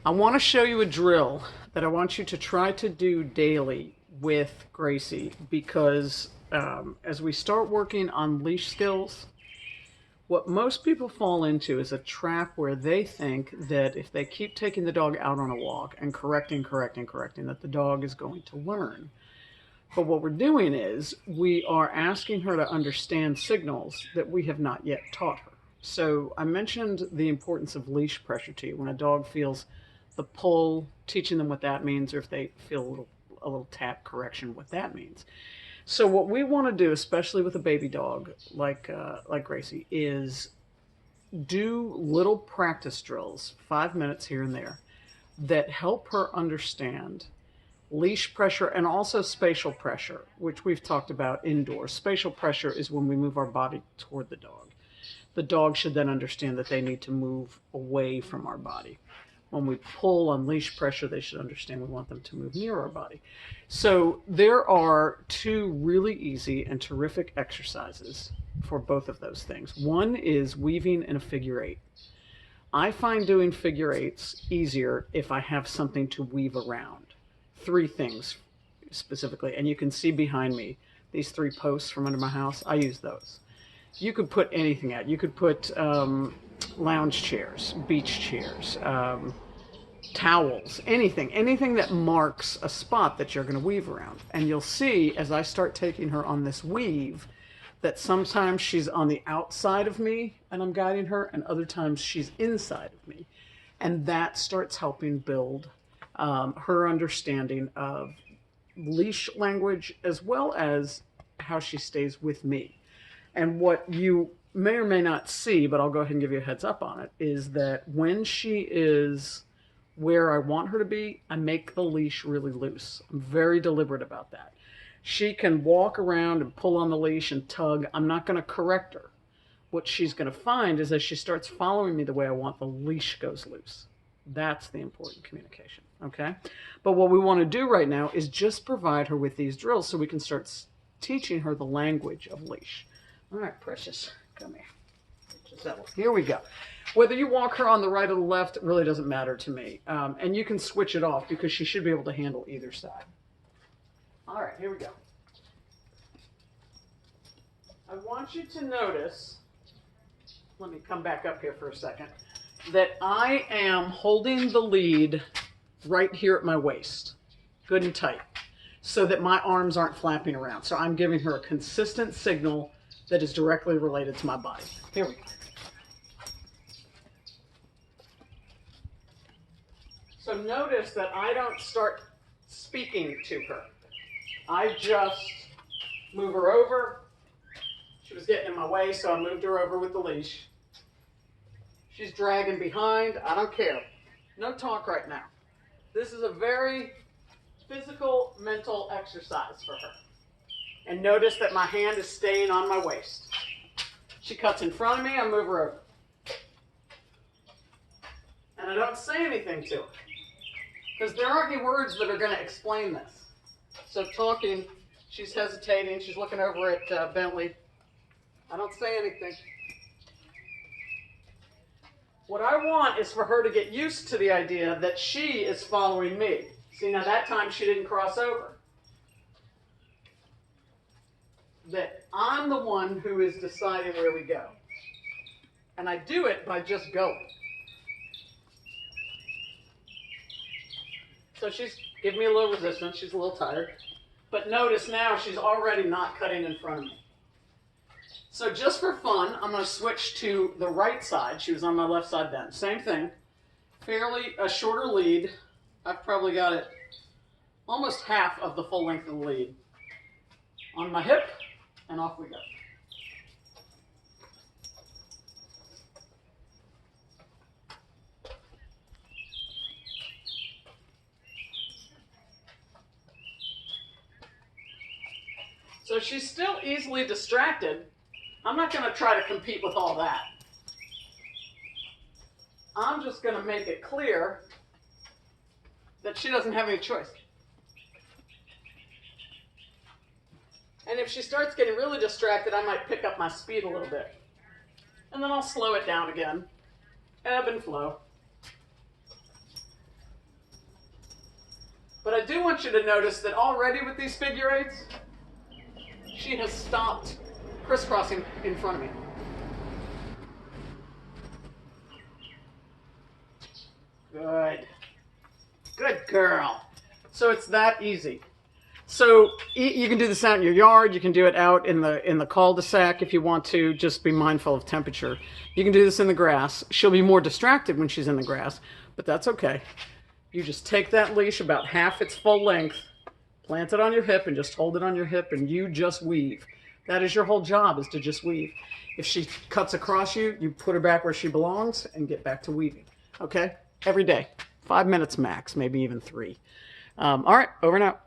I want to show you a drill that I want you to try to do daily with Gracie because as we start working on leash skills, what most people fall into is a trap where they think that if they keep taking the dog out on a walk and correcting, that the dog is going to learn. But what we're doing is we are asking her to understand signals that we have not yet taught her. So I mentioned the importance of leash pressure to you. When a dog feels the pull, teaching them what that means, or if they feel a little tap correction, what that means. So what we want to do, especially with a baby dog like Gracie, is do little practice drills, 5 minutes here and there, that help her understand leash pressure and also spatial pressure, which we've talked about indoors. Spatial pressure is when we move our body toward the dog. The dog should then understand that they need to move away from our body. When we pull on leash pressure, they should understand we want them to move near our body. So there are two really easy and terrific exercises for both of those things. One is weaving in a figure eight. I find doing figure eights easier if I have something to weave around. Three things specifically, and you can see behind me these three posts from under my house. I use those. You could put anything out. You could put lounge chairs, beach chairs, towels, anything that marks a spot that you're going to weave around. And you'll see as I start taking her on this weave that sometimes she's on the outside of me and I'm guiding her, and other times she's inside of me. And that starts helping build her understanding of leash language as well as how she stays with me. And what you may or may not see, but I'll go ahead and give you a heads up on it, is that when she is where I want her to be, I make the leash really loose. I'm very deliberate about that. She can walk around and pull on the leash and tug. I'm not going to correct her. What she's going to find is as she starts following me the way I want, the leash goes loose. That's the important communication, okay? But what we want to do right now is just provide her with these drills so we can start teaching her the language of leash. All right, precious, come here. Giselle, here we go. Whether you walk her on the right or the left really doesn't matter to me. And you can switch it off because she should be able to handle either side. All right, here we go. I want you to notice, let me come back up here for a second, that I am holding the lead right here at my waist, good and tight, so that my arms aren't flapping around. So I'm giving her a consistent signal that is directly related to my body. Here we go. So notice that I don't start speaking to her. I just move her over. She was getting in my way, so I moved her over with the leash. She's dragging behind. I don't care. No talk right now. This is a very physical, mental exercise for her. And notice that my hand is staying on my waist. She cuts in front of me, I move her over. And I don't say anything to her, because there aren't any words that are going to explain this. So talking, she's hesitating, she's looking over at Bentley. I don't say anything. What I want is for her to get used to the idea that she is following me. See, now that time she didn't cross over. That I'm the one who is deciding where we go. And I do it by just going. So she's giving me a little resistance. She's a little tired. But notice now she's already not cutting in front of me. So just for fun, I'm going to switch to the right side. She was on my left side then. Same thing. Fairly a shorter lead. I've probably got it almost half of the full length of the lead. On my hip, and off we go. So she's still easily distracted. I'm not going to try to compete with all that. I'm just going to make it clear that she doesn't have any choice. And if she starts getting really distracted, I might pick up my speed a little bit. And then I'll slow it down again. Ebb and flow. I do want you to notice that already with these figure eights, she has stopped crisscrossing in front of me. Good. Good girl. So it's that easy. So you can do this out in your yard. You can do it out in the cul-de-sac if you want to. Just be mindful of temperature. You can do this in the grass. She'll be more distracted when she's in the grass, but that's okay. You just take that leash about half its full length, plant it on your hip, and just hold it on your hip, and you just weave. That is your whole job, is to just weave. If she cuts across you, you put her back where she belongs and get back to weaving. Okay? Every day. 5 minutes max, maybe even 3. All right, over and out.